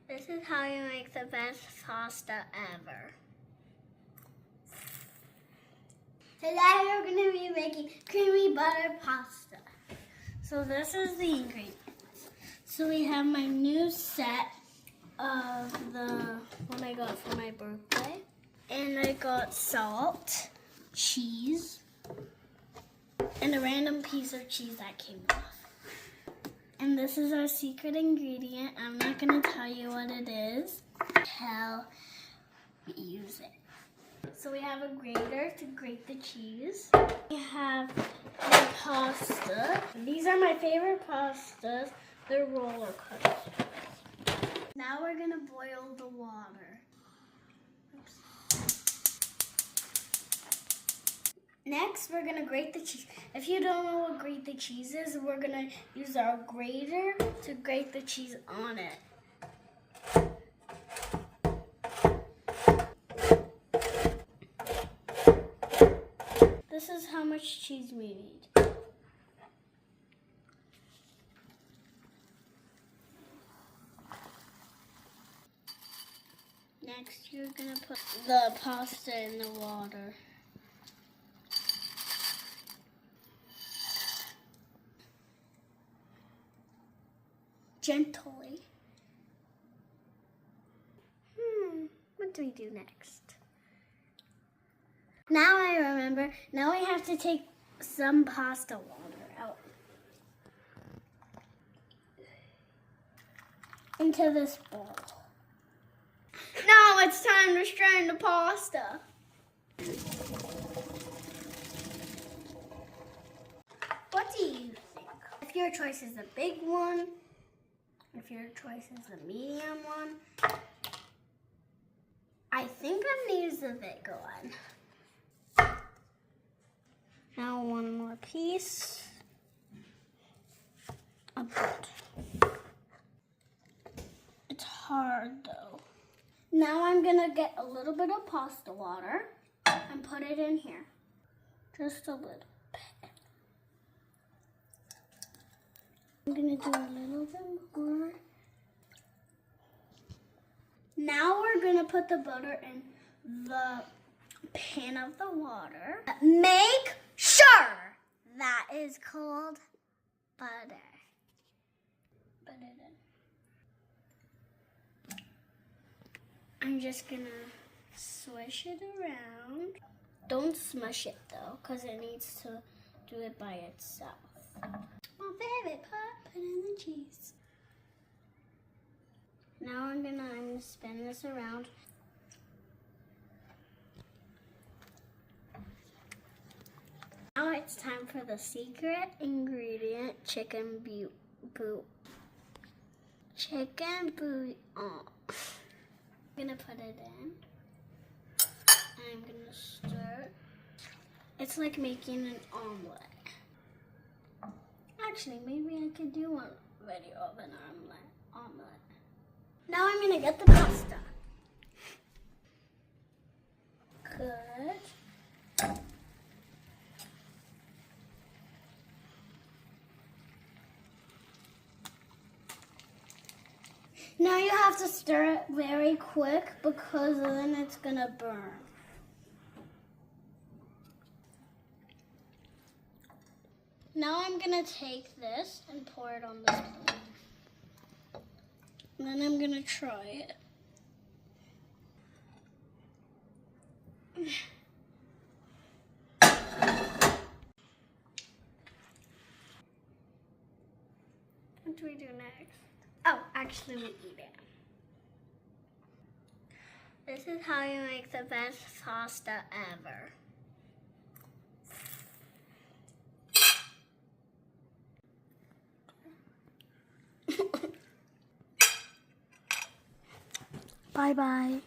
This is how you make the best pasta ever. Today we're going to be making creamy butter pasta. So this is the ingredients. So we have my new set of the one I got for my birthday. And I got salt, cheese, and a random piece of cheese that came off. And this is our secret ingredient. I'm not going to tell you what it is until we use it. So we have a grater to grate the cheese. We have the pasta. These are my favorite pastas. They're roller coasters. Now we're going to boil the water. Oops. Next, we're going to grate the cheese. If you don't know what grate the cheese is, we're going to use our grater to grate the cheese on it. This is how much cheese we need. Next, you're going to put the pasta in the water. Gently. What do we do next? Now I remember. Now we have to take some pasta water out into this bowl. Now it's time to strain the pasta. What do you think? If your choice is the big one, if your choice is the medium one, I think I'm going to use the big one. Now one more piece. A bit. It's hard though. Now I'm going to get a little bit of pasta water and put it in here. Just a little bit. I'm going to do a little bit more. Now we're going to put the butter in the pan of the water. Make sure that is called butter. Put it in. I'm just going to swish it around. Don't smush it though, because it needs to do it by itself. My favorite part, put in the cheese. Now I'm gonna spin this around. Now it's time for the secret ingredient, chicken bouillon. Chicken bouillon. I'm gonna put it in. I'm gonna stir. It's like making an omelet. Actually, maybe I could do one video of an omelet. Now I'm gonna get the pasta. Good. Now you have to stir it very quick because then it's gonna burn. Now I'm gonna take this and pour it on this plate. And then I'm gonna try it. What do we do next? Oh, actually we eat it. This is how you make the best pasta ever. Bye-bye.